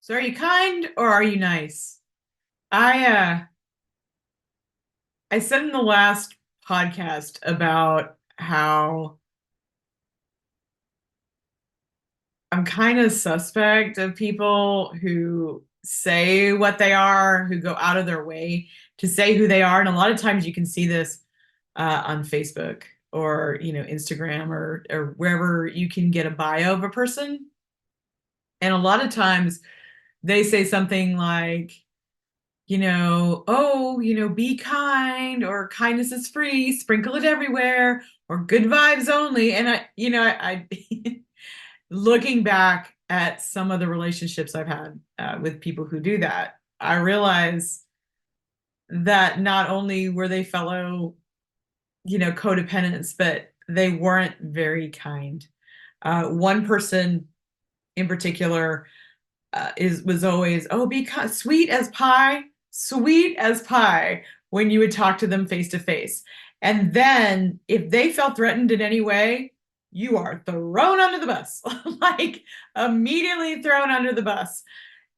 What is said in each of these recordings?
So are you kind or are you nice? I said in the last podcast about how I'm kind of suspect of people who say what they are, who go out of their way to say who they are. And a lot of times you can see this on Facebook or Instagram or wherever you can get a bio of a person. And a lot of times they say something like, oh, be kind or kindness is free, sprinkle it everywhere or good vibes only. And I looking back at some of the relationships I've had with people who do that, I realize that not only were they fellow, codependents, but they weren't very kind. One person in particular is was always, oh, be sweet as pie when you would talk to them face to face. And then if they felt threatened in any way, you are thrown under the bus, like immediately thrown under the bus.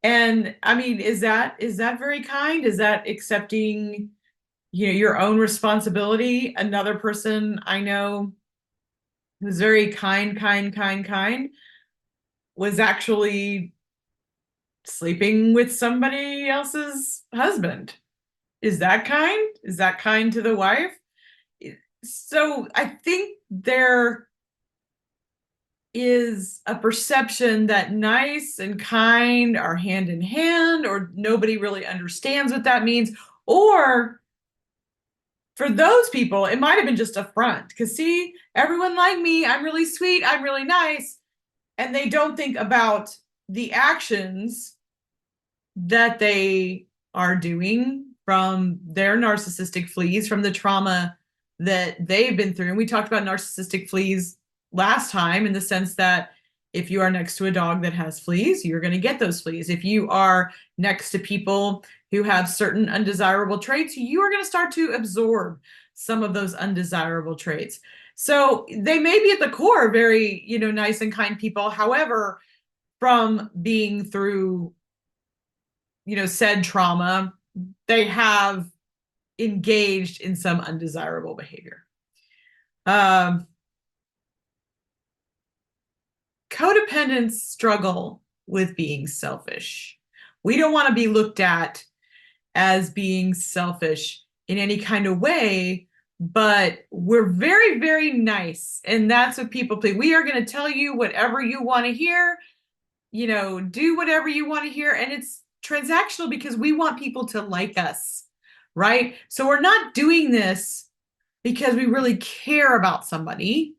And I mean, is that very kind? Is that accepting, your own responsibility? Another person I know who's very kind, was actually sleeping with somebody else's husband. Is that kind? Is that kind to the wife? So I think there is a perception that nice and kind are hand in hand, or nobody really understands what that means. Or for those people, it might have been just a front. Because, see, everyone like me, I'm really sweet, I'm really nice. And they don't think about the actions that they are doing from their narcissistic fleas, from the trauma that they've been through. And we talked about narcissistic fleas last time in the sense that if you are next to a dog that has fleas, you're going to get those fleas. If you are next to people who have certain undesirable traits, you are going to start to absorb some of those undesirable traits. So they may be at the core very, nice and kind people. However, from being through said trauma, they have engaged in some undesirable behavior. Um, Codependents struggle with being selfish. We don't want to be looked at as being selfish in any kind of way, but we're very, very nice. And that's what people play. We are going to tell you whatever you want to hear, do whatever you want to hear. And it's transactional because we want people to like us, right? So we're not doing this because we really care about somebody.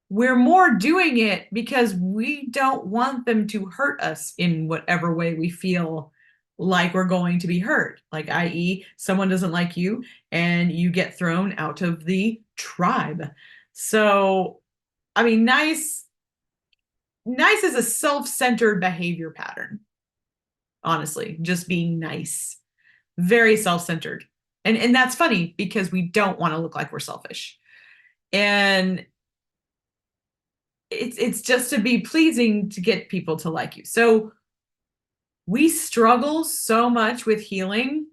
We're more doing it because we don't want them to hurt us in whatever way we feel like we're going to be hurt. Like, i.e., someone doesn't like you and you get thrown out of the tribe. So, I mean, nice is a self-centered behavior pattern. Honestly, just being nice, very self-centered. And that's funny because we don't want to look like we're selfish. And it's just to be pleasing to get people to like you. So we struggle so much with healing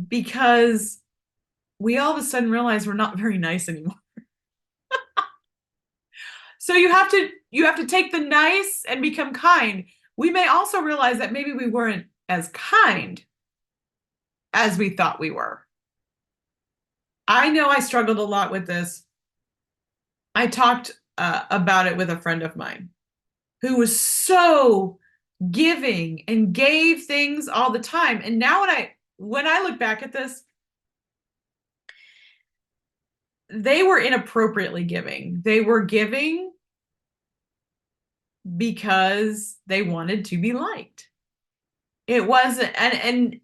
because we all of a sudden realize we're not very nice anymore. So you have to take the nice and become kind. We may also realize that maybe we weren't as kind as we thought we were. I know I struggled a lot with this. I talked about it with a friend of mine who was so giving and gave things all the time. And now when I look back at this, they were inappropriately giving. They were giving because they wanted to be liked. It wasn't, and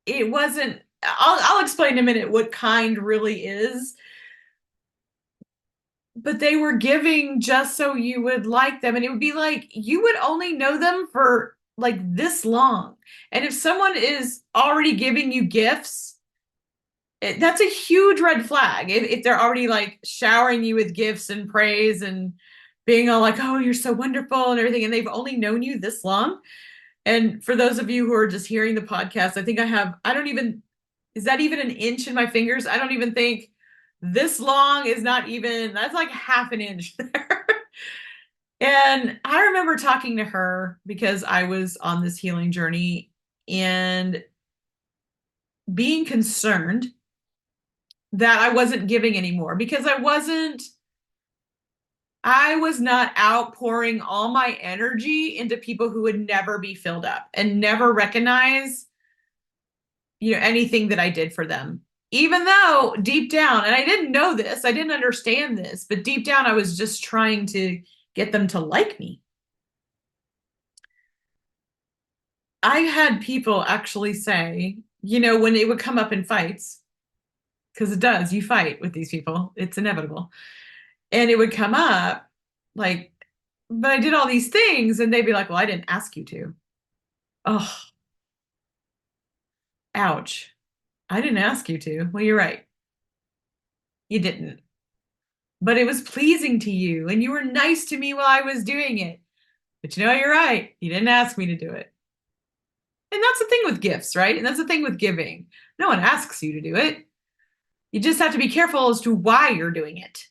it wasn't. I'll explain in a minute what kind really is. But they were giving just so you would like them, and it would be like you would only know them for like this long. And if someone is already giving you gifts, that's a huge red flag. If they're already like showering you with gifts and praise and being all like, oh, you're so wonderful and everything. And they've only known you this long. And for those of you who are just hearing the podcast, I think I don't even, is that even an inch in my fingers? I don't even think this long is not even, that's like half an inch there. And I remember talking to her because I was on this healing journey and being concerned that I wasn't giving anymore because I was not outpouring all my energy into people who would never be filled up and never recognize, anything that I did for them. Even though deep down, and I didn't know this, I didn't understand this, but deep down I was just trying to get them to like me. I had people actually say, when it would come up in fights, because it does, you fight with these people, it's inevitable. And it would come up like, but I did all these things, and they'd be like, well, I didn't ask you to. Oh, ouch. I didn't ask you to. Well, you're right. You didn't. But it was pleasing to you, and you were nice to me while I was doing it. But you're right. You didn't ask me to do it. And that's the thing with gifts, right? And that's the thing with giving. No one asks you to do it. You just have to be careful as to why you're doing it.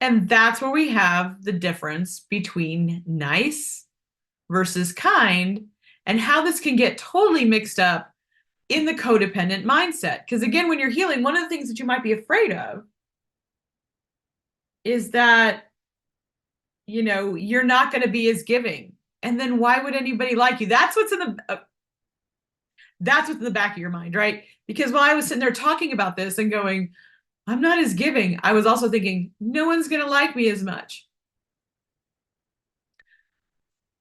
And that's where we have the difference between nice versus kind and how this can get totally mixed up in the codependent mindset. Because again, when you're healing, one of the things that you might be afraid of is that, you're not going to be as giving. And then why would anybody like you? That's what's in the back of your mind, right? Because while I was sitting there talking about this and going, I'm not as giving, I was also thinking, no one's going to like me as much.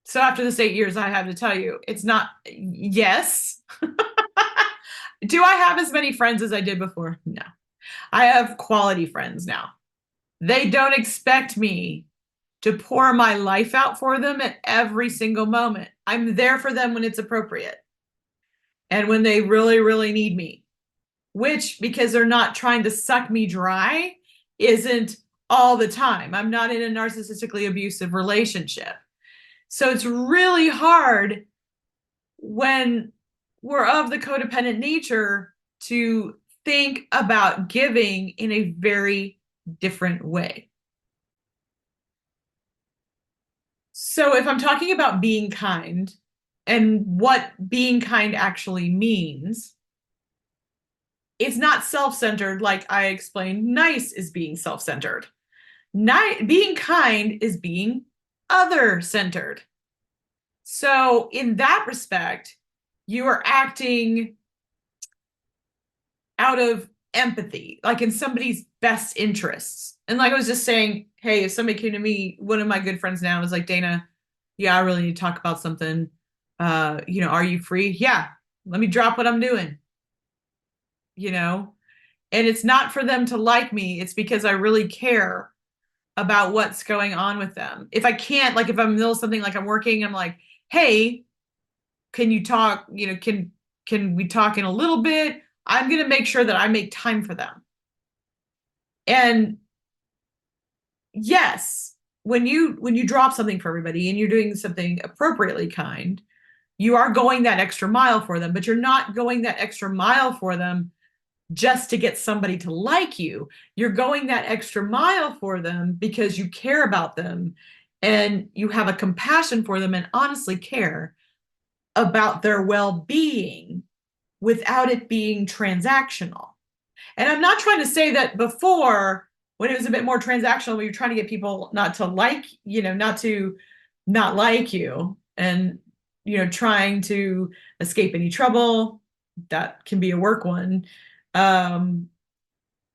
So after this 8 years, I have to tell you, it's not, yes. Do I have as many friends as I did before? No. I have quality friends now. They don't expect me to pour my life out for them at every single moment. I'm there for them when it's appropriate and when they really, really need me, which, because they're not trying to suck me dry, isn't all the time. I'm not in a narcissistically abusive relationship. So it's really hard when we're of the codependent nature to think about giving in a very different way. So if I'm talking about being kind and what being kind actually means, it's not self-centered like I explained. Nice is being self-centered. Being kind is being other-centered. So in that respect, you are acting out of empathy, like in somebody's best interests. And like I was just saying, hey, if somebody came to me, one of my good friends now was like, Dana, yeah, I really need to talk about something. Are you free? Yeah, let me drop what I'm doing. And it's not for them to like me. It's because I really care about what's going on with them. If I can't, like if I'm in the middle of something, like I'm working, I'm like, hey, can you talk? Can we talk in a little bit? I'm going to make sure that I make time for them. And yes, when you drop something for everybody and you're doing something appropriately kind, you are going that extra mile for them, but you're not going that extra mile for them just to get somebody to like you. You're going that extra mile for them because you care about them and you have a compassion for them and honestly care about their well-being without it being transactional. And I'm not trying to say that before, when it was a bit more transactional, we were trying to get people not to like, not like you and, trying to escape any trouble. That can be a work one. I'm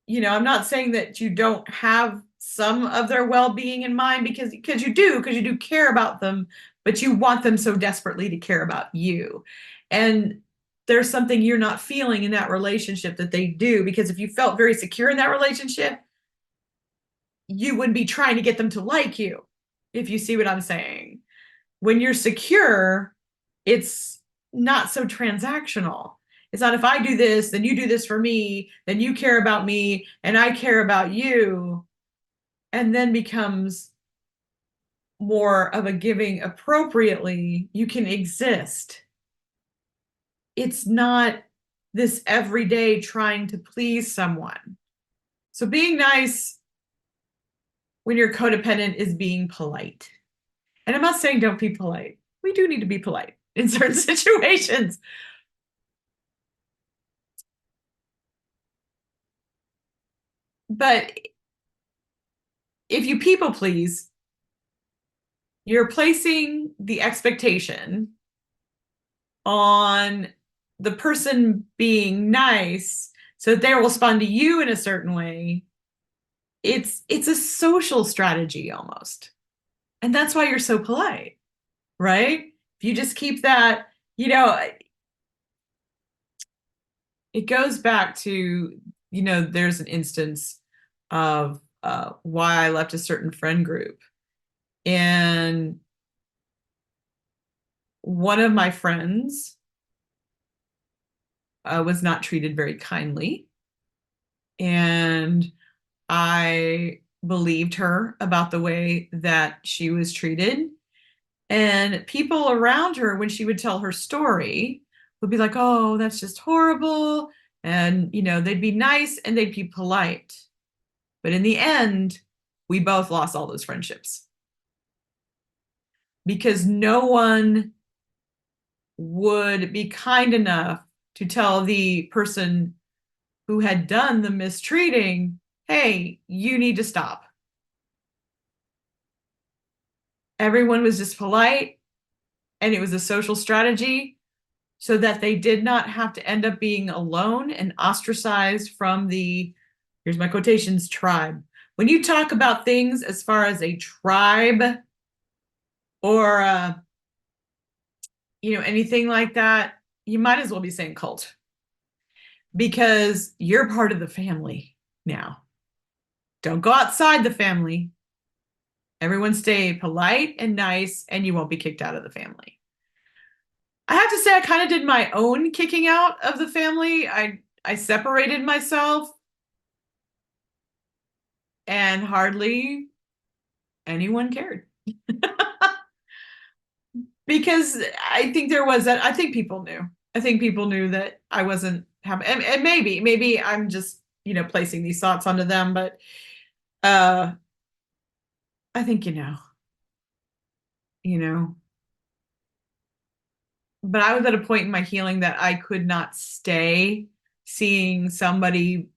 not saying that you don't have some of their well-being in mind because you do care about them, but you want them so desperately to care about you. And there's something you're not feeling in that relationship that they do, because if you felt very secure in that relationship, you wouldn't be trying to get them to like you, if you see what I'm saying. When you're secure, it's not so transactional. It's not, if I do this, then you do this for me, then you care about me, and I care about you, and then becomes more of a giving appropriately, you can exist. It's not this everyday trying to please someone. So being nice when you're codependent is being polite. And I'm not saying don't be polite. We do need to be polite in certain situations. But if you people please, you're placing the expectation on the person being nice so that they will respond to you in a certain way. It's a social strategy almost. And that's why you're so polite, right? If you just keep that, it goes back to, there's an instance of why I left a certain friend group. And one of my friends was not treated very kindly. And I believed her about the way that she was treated. And people around her, when she would tell her story, would be like, oh, that's just horrible. And, they'd be nice and they'd be polite. But in the end, we both lost all those friendships because no one would be kind enough to tell the person who had done the mistreating, hey, you need to stop. Everyone was just polite, and it was a social strategy so that they did not have to end up being alone and ostracized from the, here's my quotations, tribe. When you talk about things as far as a tribe or anything like that, you might as well be saying cult because you're part of the family now. Don't go outside the family. Everyone stay polite and nice, and you won't be kicked out of the family. I have to say, I kind of did my own kicking out of the family. I separated myself, and hardly anyone cared. Because I think there was that, I think people knew. I think people knew that I wasn't happy. And maybe I'm just, placing these thoughts onto them, but I think you know. But I was at a point in my healing that I could not stay seeing somebody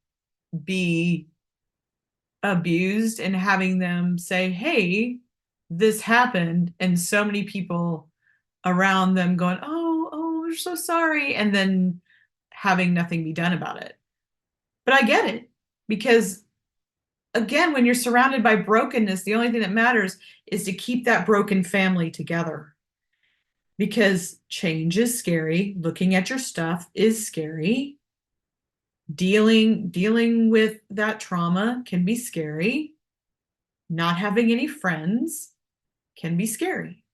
be abused and having them say, hey, this happened, and so many people around them going, oh, we're so sorry, and then having nothing be done about it. But I get it, because again, when you're surrounded by brokenness, the only thing that matters is to keep that broken family together. Because change is scary, looking at your stuff is scary, dealing with that trauma can be scary, not having any friends can be scary.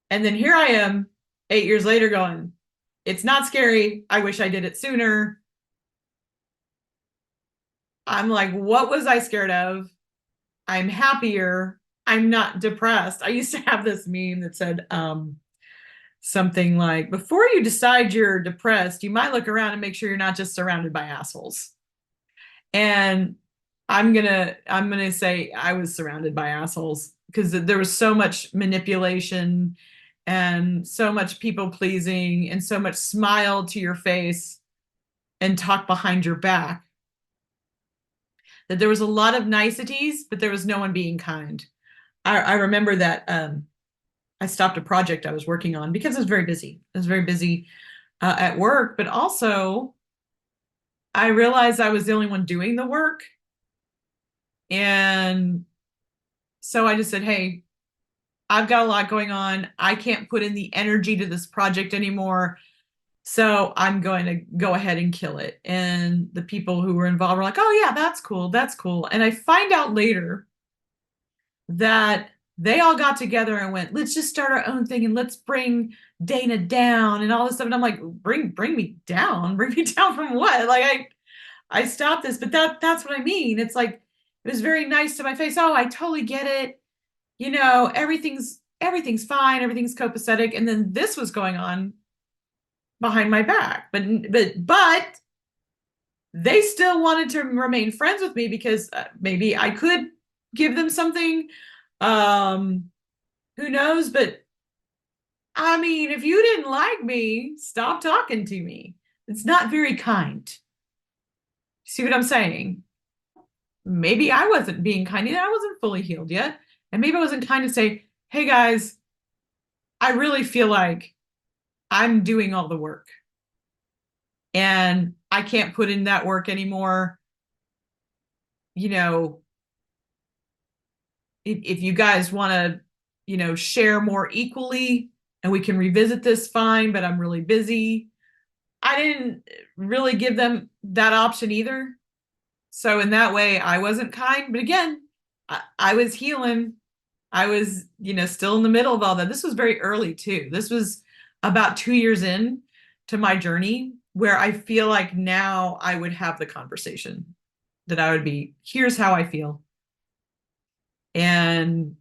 And then here I am 8 years later going, it's not scary, I wish I did it sooner. I'm like, what was I scared of? I'm happier, I'm not depressed. I used to have this meme that said something like, before you decide you're depressed, you might look around and make sure you're not just surrounded by assholes. And I'm gonna say I was surrounded by assholes because there was so much manipulation and so much people pleasing and so much smile to your face and talk behind your back that there was a lot of niceties, but there was no one being kind. I remember that I stopped a project I was working on because I was very busy. I was very busy at work, but also I realized I was the only one doing the work. And so I just said, hey, I've got a lot going on. I can't put in the energy to this project anymore. So I'm going to go ahead and kill it. And the people who were involved were like, oh, yeah, that's cool. That's cool. And I find out later that they all got together and went, let's just start our own thing and let's bring Dana down and all this stuff. And I'm like, bring me down? Bring me down from what? Like I stopped this, but that's what I mean. It's like It was very nice to my face. Oh, I totally get it. You know, everything's fine, everything's copacetic. And then this was going on behind my back. But they still wanted to remain friends with me because maybe I could give them something. Um, who knows? But I mean, if you didn't like me, stop talking to me. It's not very kind. See what I'm saying? Maybe I wasn't being kind yet. I wasn't fully healed yet. And maybe I wasn't kind to say, hey guys, I really feel like I'm doing all the work and I can't put in that work anymore. You know, if you guys want to, share more equally and we can revisit this, fine, but I'm really busy. I didn't really give them that option either. So in that way, I wasn't kind. But again, I was healing. I was, still in the middle of all that. This was very early too. This was about 2 years in to my journey where I feel like now I would have the conversation that I would be, here's how I feel. And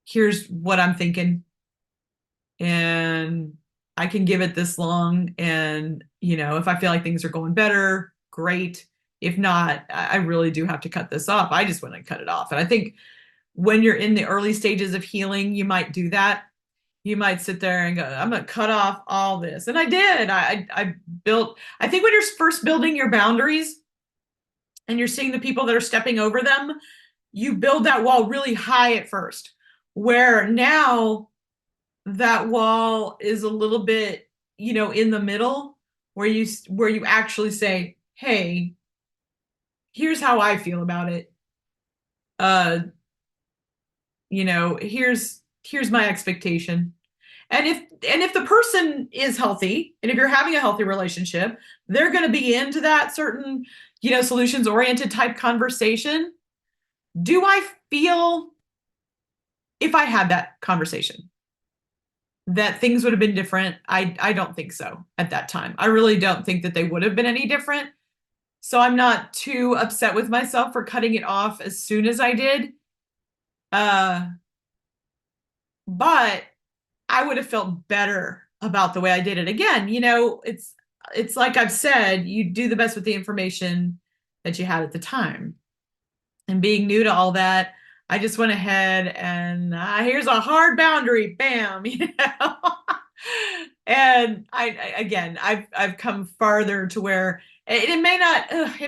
here's what I'm thinking. And I can give it this long. And, if I feel like things are going better, great. If not, I really do have to cut this off. I just want to cut it off. And I think when you're in the early stages of healing, you might do that. You might sit there and go, I'm going to cut off all this. And I did. I built, I think when you're first building your boundaries and you're seeing the people that are stepping over them, you build that wall really high at first, where now that wall is a little bit, in the middle, where you actually say, hey, here's how I feel about it. Uh, here's my expectation. And if the person is healthy, and if you're having a healthy relationship, they're going to be into that certain, solutions oriented type conversation. Do I feel, if I had that conversation, that things would have been different? I don't think so at that time. I really don't think that they would have been any different. So I'm not too upset with myself for cutting it off as soon as I did. Uh, but I would have felt better about the way I did it. Again, it's like I've said, you do the best with the information that you had at the time. And being new to all that, I just went ahead and here's a hard boundary, bam, And again, I've come farther to where it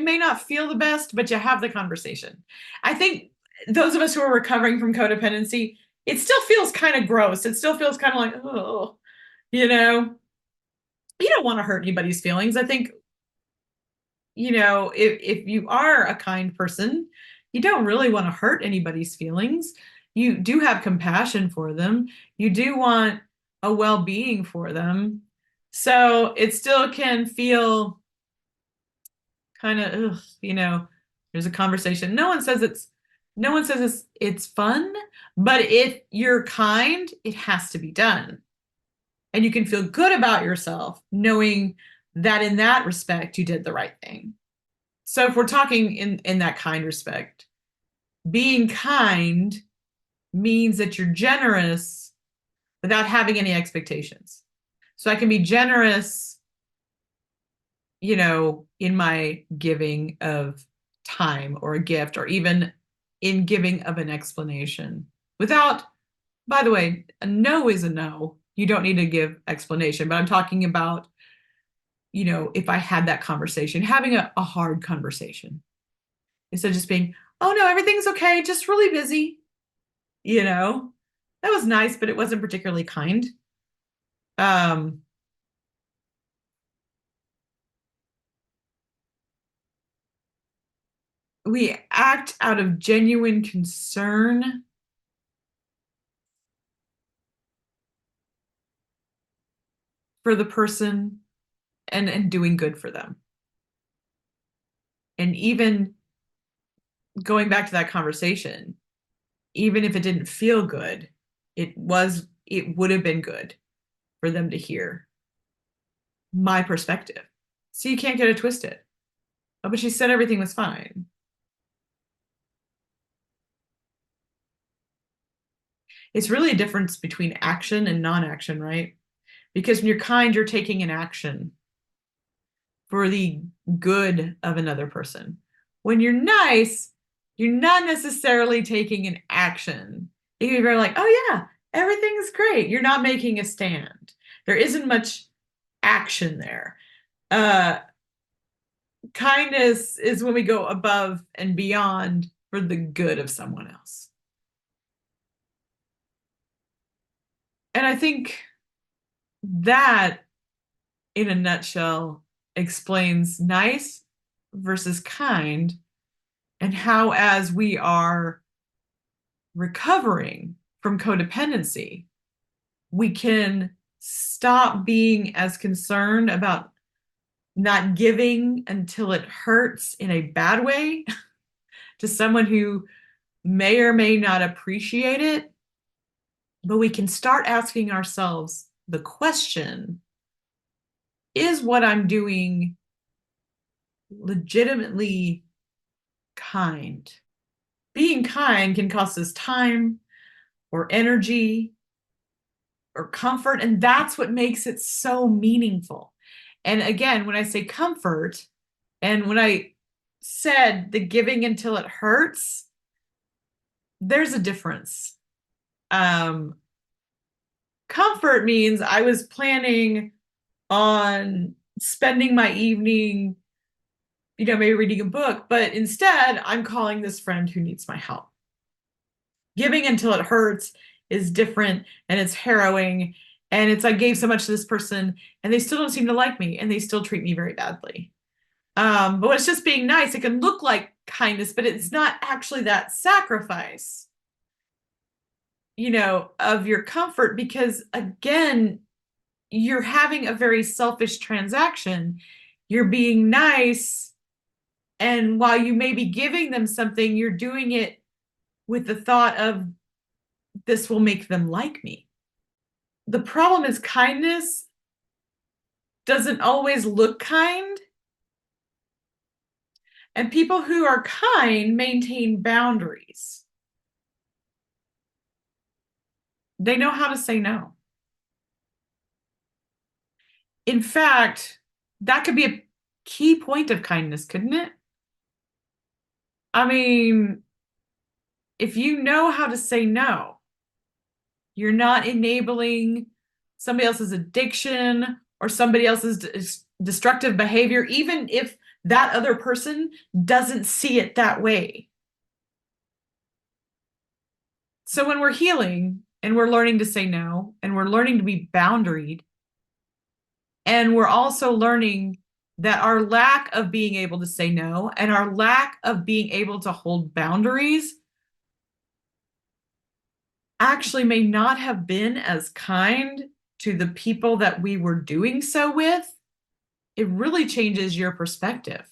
may not feel the best, but you have the conversation. I think those of us who are recovering from codependency, it still feels kind of gross. It still feels kind of like, oh, you know, you don't want to hurt anybody's feelings. I think, if you are a kind person, you don't really want to hurt anybody's feelings. You do have compassion for them. You do want a well-being for them. So it still can feel kind of, there's a conversation. No one says it's fun, but if you're kind, it has to be done. And you can feel good about yourself knowing that in that respect you did the right thing. So if we're talking in that kind respect, being kind means that you're generous without having any expectations. So I can be generous, in my giving of time or a gift, or even in giving of an explanation without, by the way, a no is a no. You don't need to give explanation, but I'm talking about, if I had that conversation, having a hard conversation instead of just being, oh no, everything's okay, just really busy, that was nice, but it wasn't particularly kind. Um, we act out of genuine concern for the person and doing good for them. And even going back to that conversation, even if it didn't feel good, it would have been good for them to hear my perspective. So you can't get it twisted. Oh, but she said everything was fine. It's really a difference between action and non-action, right? Because when you're kind, you're taking an action for the good of another person. When you're nice, you're not necessarily taking an action. You can be very like, oh yeah, everything's great. You're not making a stand. There isn't much action there. Uh, Kindness is when we go above and beyond for the good of someone else. And I think that, in a nutshell, explains nice versus kind, and how, as we are recovering from codependency, we can stop being as concerned about not giving until it hurts in a bad way to someone who may or may not appreciate it, but we can start asking ourselves the question, is what I'm doing legitimately kind? Being kind can cost us time or energy or comfort, and that's what makes it so meaningful. And again, when I say comfort, and when I said the giving until it hurts, there's a difference. Um, Comfort means I was planning on spending my evening, maybe reading a book, but instead I'm calling this friend who needs my help. Giving until it hurts is different, and it's harrowing, and it's I gave so much to this person and they still don't seem to like me and they still treat me very badly. But when it's just being nice, it can look like kindness, but it's not actually that sacrifice, of your comfort, because again, you're having a very selfish transaction. You're being nice, and while you may be giving them something, you're doing it with the thought of, this will make them like me. The problem is kindness doesn't always look kind, and people who are kind maintain boundaries. They know how to say no. In fact, that could be a key point of kindness, couldn't it? I mean, if you know how to say no, you're not enabling somebody else's addiction or somebody else's destructive behavior, even if that other person doesn't see it that way. So when we're healing and we're learning to say no and we're learning to be boundaried, and we're also learning that our lack of being able to say no and our lack of being able to hold boundaries actually may not have been as kind to the people that we were doing so with, it really changes your perspective.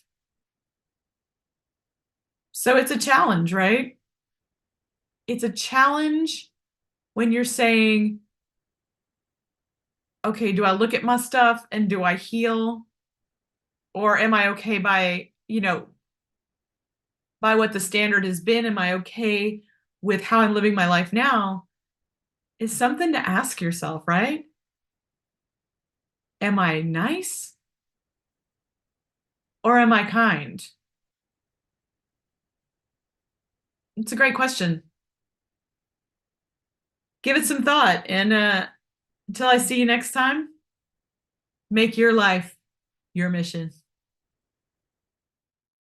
So it's a challenge, right? It's a challenge when you're saying, okay, do I look at my stuff and do I heal? Or am I okay by what the standard has been? Am I okay with how I'm living my life now? Is something to ask yourself, right? Am I nice or am I kind? It's a great question. Give it some thought. And until I see you next time, make your life your mission.